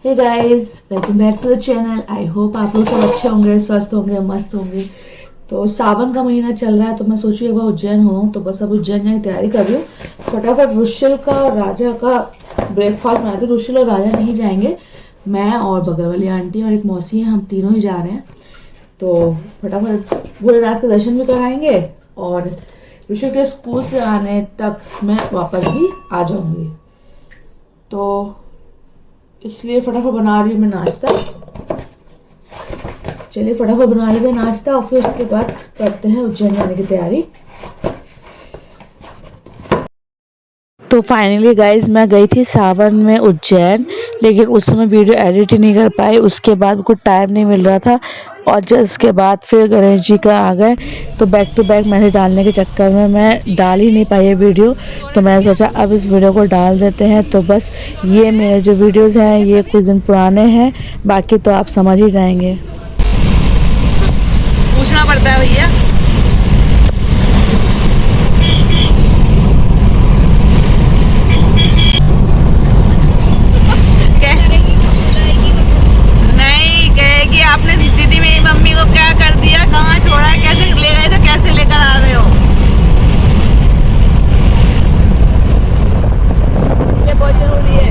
Hey guys, welcome back to the channel. I hope आप लोग सब अच्छे होंगे, स्वस्थ होंगे, मस्त होंगे। तो सावन का महीना चल रहा है तो मैं सोची एक बार उज्जैन हो, तो बस अब उज्जैन जाने की तैयारी कर रही हूँ। फटाफट रुशिल का और राजा का ब्रेकफास्ट बनाते। रुशिल और राजा नहीं जाएंगे, मैं और बगल वाली आंटी और एक मौसी हैं, हम तीनों ही जा रहे हैं। तो फटाफट भोलेनाथ के दर्शन भी कराएंगे और रुशिल के स्कूल से आने तक मैं वापस भी आ जाऊंगी। तो इसलिए फटाफट बना रही हूँ मैं नाश्ता। चलिए फटाफट बना रही हूँ नाश्ता और फिर उसके बाद करते हैं उज्जैन जाने की तैयारी। तो फाइनली गाइज मैं गई थी सावन में उज्जैन, लेकिन उस समय वीडियो एडिट ही नहीं कर पाई। उसके बाद कुछ टाइम नहीं मिल रहा था और जब उसके बाद फिर गणेश जी का आ गए तो बैक टू बैक मैसेज डालने के चक्कर में मैं डाल ही नहीं पाई ये वीडियो। तो मैंने सोचा अब इस वीडियो को डाल देते हैं। तो बस ये मेरे जो वीडियोज़ हैं ये कुछ दिन पुराने हैं, बाकी तो आप समझ ही जाएंगे। पूछना पड़ता है भैया। नहीं कहेगी आपने दीदी मेरी मम्मी को क्या कर दिया, कहाँ छोड़ा है, कैसे ले गए थे, कैसे लेकर आ रहे हो। इसलिए बहुत जरूरी है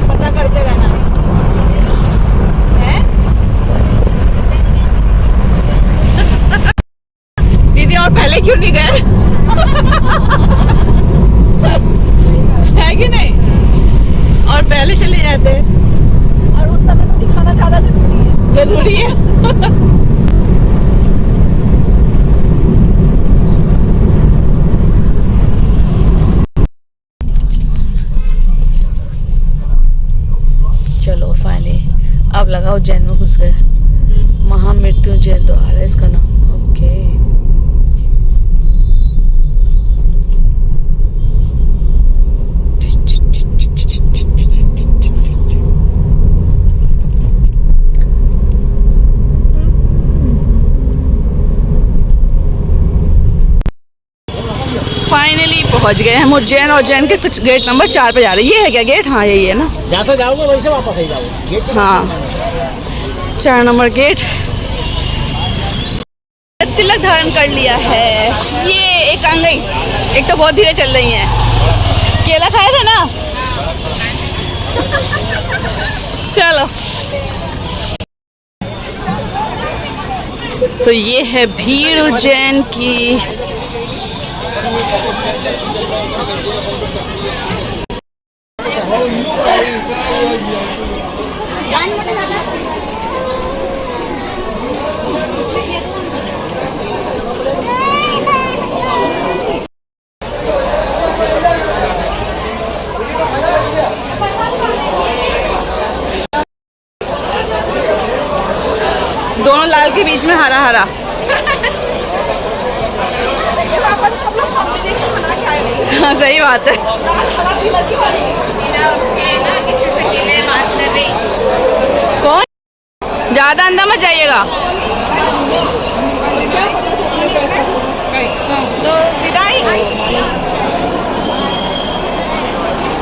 पता करते रहना है। दीदी और पहले क्यों नहीं गए है कि नहीं, और पहले चले जाते। और उस समय तो दिखाना ज्यादा जरूरी है। चलो फाइनली अब लगा उज्जैन में घुस गए। महामृत्युंजय द्वार है इसका नाम। ओके फाइनली पहुंच गए हम उज्जैन। उज्जैन के कुछ गेट नंबर 4 पे जा रहे हैं। ये है क्या गेट? हाँ यही है ना। जैसे जाओगे वैसे वापस ही जाओगे। हाँ 4 नंबर गेट। तिलक धारण कर लिया है। ये एक आ गई, एक तो बहुत धीरे चल रही है। केला खाया था ना। चलो तो ये है भीड़ उज्जैन की। दोनों लाल के बीच में हरा हरा। हाँ सही बात है। कौन ज्यादा अंदर मत जाइएगा। तो सीधा ही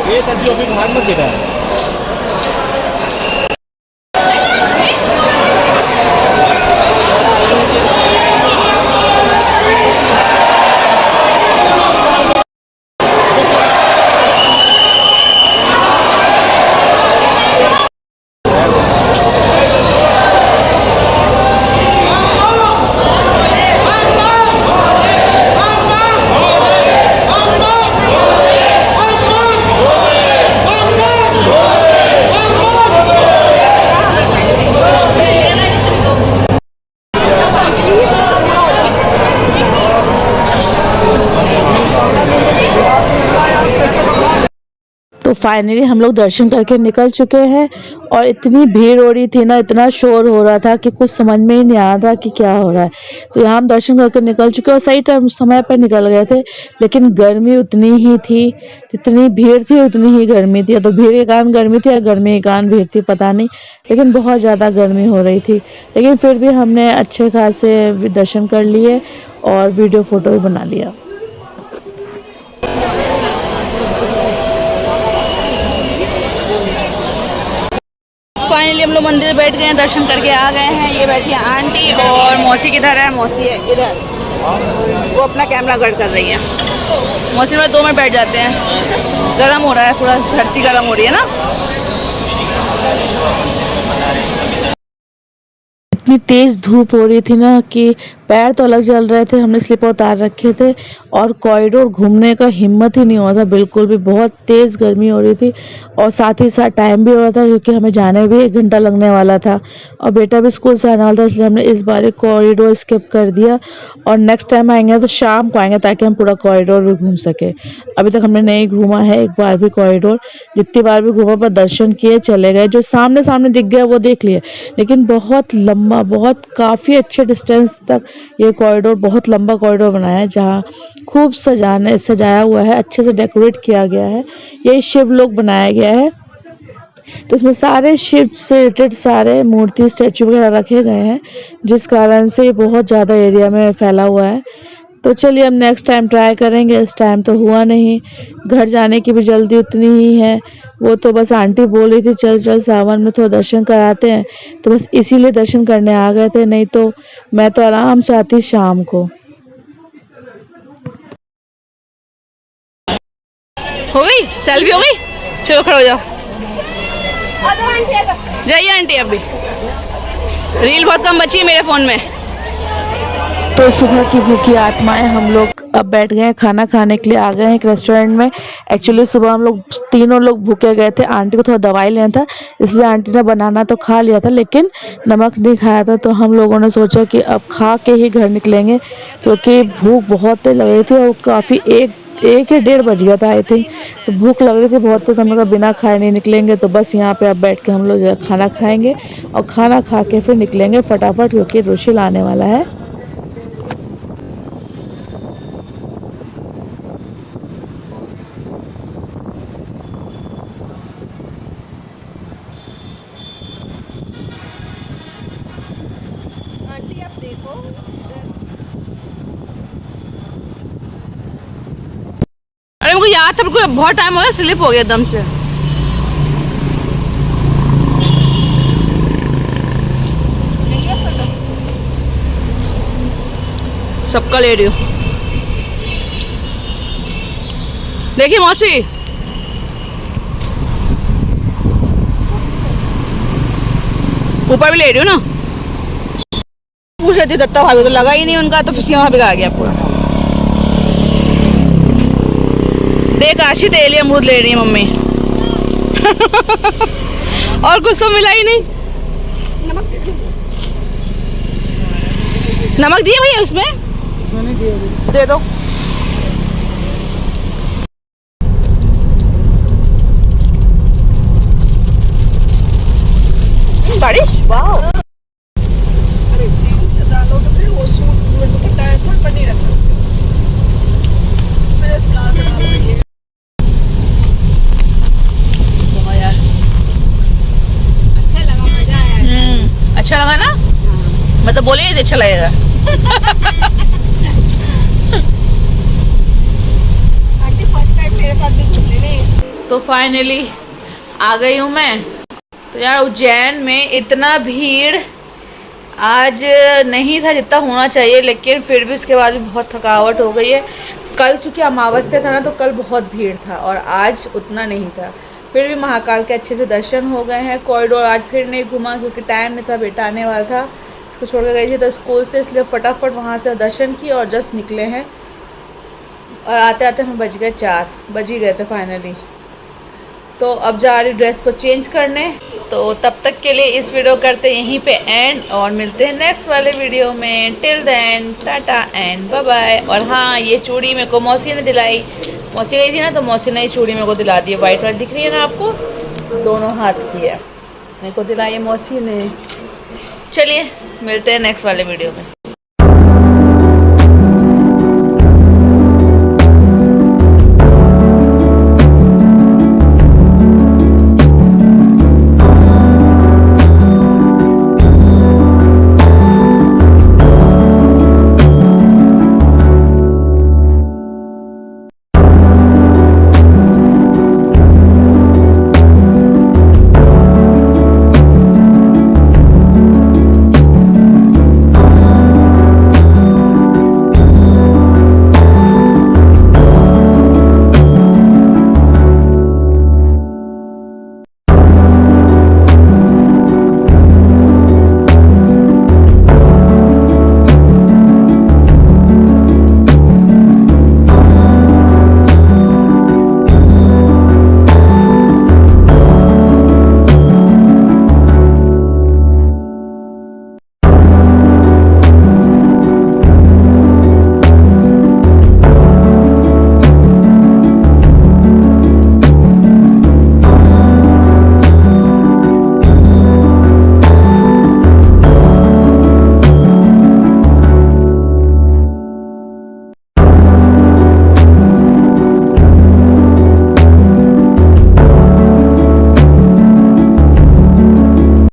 ये सब्जी अभी बाहर मत देता है। तो फाइनली हम लोग दर्शन करके निकल चुके हैं और इतनी भीड़ हो रही थी ना, इतना शोर हो रहा था कि कुछ समझ में ही नहीं आ रहा कि क्या हो रहा है। तो यहाँ हम दर्शन करके निकल चुके और सही टाइम समय पर निकल गए थे, लेकिन गर्मी उतनी ही थी। जितनी भीड़ थी उतनी ही गर्मी थी। या तो भीड़ के कारण गर्मी थी या गर्मी के कारण भीड़ थी, पता नहीं, लेकिन बहुत ज़्यादा गर्मी हो रही थी। लेकिन फिर भी हमने अच्छे खासे दर्शन कर लिए और वीडियो फोटो भी बना लिया। हम लोग मंदिर बैठ गए हैं, दर्शन करके आ गए हैं। ये बैठी है आंटी और मौसी किधर है? मौसी है इधर, वो अपना कैमरा गार्ड कर रही है। मौसी में 2 मिनट बैठ जाते हैं। गर्म हो रहा है, पूरा धरती गर्म हो रही है ना। इतनी तेज धूप हो रही थी ना कि पैर तो अलग जल रहे थे। हमने स्लीपर उतार रखे थे और कॉरिडोर घूमने का हिम्मत ही नहीं हो रहा था बिल्कुल भी। बहुत तेज गर्मी हो रही थी और साथ ही साथ टाइम भी हो रहा था क्योंकि हमें जाने भी 1 घंटा लगने वाला था और बेटा भी स्कूल से आने वाला था, इसलिए हमने इस बार कॉरिडोर स्किप कर दिया और नेक्स्ट टाइम आएंगे तो शाम को आएंगे ताकि हम पूरा कॉरिडोर भी घूम सके। अभी तक हमने नहीं घूमा है एक बार भी कॉरिडोर। जितनी बार भी घूमा पर दर्शन किए चले गए, जो सामने सामने दिख गया वो देख लिए, लेकिन बहुत लंबा, बहुत काफ़ी अच्छे डिस्टेंस तक ये कॉरिडोर, बहुत लंबा कॉरिडोर बनाया है जहाँ खूब सजाया हुआ है, अच्छे से डेकोरेट किया गया है। ये शिवलोक बनाया गया है तो इसमें सारे शिव से रिलेटेड सारे मूर्ति, स्टैचू वगैरह रखे गए हैं, जिस कारण से बहुत ज़्यादा एरिया में फैला हुआ है। तो चलिए हम नेक्स्ट टाइम ट्राई करेंगे। इस टाइम तो हुआ नहीं, घर जाने की भी जल्दी उतनी ही है। वो तो बस आंटी बोल रही थी चल चल सावन में थोड़ा दर्शन कराते हैं, तो बस इसीलिए दर्शन करने आ गए थे, नहीं तो मैं तो आराम से आती शाम को। हो गई सेल्फी, हो गई? चलो खड़ो हो जाओ, जाइए आंटी। अभी रील बहुत कम बची है मेरे फोन में। तो सुबह की भूखी आत्माएं हम लोग अब बैठ गए हैं, खाना खाने के लिए आ गए हैं एक रेस्टोरेंट में। एक्चुअली सुबह हम लोग तीनों लोग भूखे गए थे, आंटी को थोड़ा दवाई लेना था इसलिए आंटी ने बनाना तो खा लिया था लेकिन नमक नहीं खाया था। तो हम लोगों ने सोचा कि अब खा के ही घर निकलेंगे क्योंकि भूख बहुत तेज लग रही थी और काफ़ी एक या 1:30 बज गया था आई थिंक। तो भूख लग रही थी बहुत, तो हम लोग बिना खाए नहीं निकलेंगे। तो बस यहाँ पे अब बैठ के हम लोग खाना खाएंगे और खाना खा के फिर निकलेंगे फटाफट क्योंकि रुशिल आने वाला है। आंटी आप देखो, अरे मुझे याद था बिल्कुल, बहुत टाइम हो गया, स्लिप हो गया एकदम से। सबका ले रही हूँ। देखिए मौसी, ऊपर भी ले रही हूँ ना। पूछ रही थी दत्ता भाभी, तो लगा ही नहीं उनका, तो फिर सीमा भाभी का आ गया पूरा। देख आशी तेली अमरूद ले रही है मम्मी। और कुछ तो मिला ही नहीं। नमक दिए भैया उसमें? दे दो। बारिश, वाह। अरे जीन्स डालो तो फिर वो सूट दुपट्टा ऐसा पर नहीं रख सकते। फिर स्कार्फ डालो। वाह यार, अच्छा लगा, मजा आया। अच्छा लगा ना? मैं तो बोली ही थी अच्छा लगेगा। आंटी फर्स्ट टाइम मेरे साथ भी घूमने नहीं। तो फाइनली आ गई हूँ मैं। तो यार उज्जैन में इतना भीड़ आज नहीं था जितना होना चाहिए, लेकिन फिर भी उसके बाद भी बहुत थकावट हो गई है। कल चूँकि अमावस्या था ना, तो कल बहुत भीड़ था और आज उतना नहीं था। फिर भी महाकाल के अच्छे से दर्शन हो गए हैं। कॉरिडोर आज फिर नहीं घूमा क्योंकि टाइम नहीं था, बेटा आने वाला था, इसको छोड़ कर गई थी तो स्कूल से, इसलिए फटाफट वहाँ से दर्शन किए और जस्ट निकले हैं। और आते आते हम बज गए 4 बज ही गए थे फाइनली। तो अब जा रही ड्रेस को चेंज करने। तो तब तक के लिए इस वीडियो करते यहीं पे एंड और मिलते हैं नेक्स्ट वाले वीडियो में। Till then tata and bye bye. और हाँ, ये चूड़ी मेरे को मौसी ने दिलाई, मौसी गई थी ना तो मौसी ने ये चूड़ी मेरे को दिला दी है। वाइट वाली दिख रही है ना आपको, दोनों हाथ की है, मेरे को दिलाई है मौसी ने। चलिए मिलते हैं नेक्स्ट वाले वीडियो में।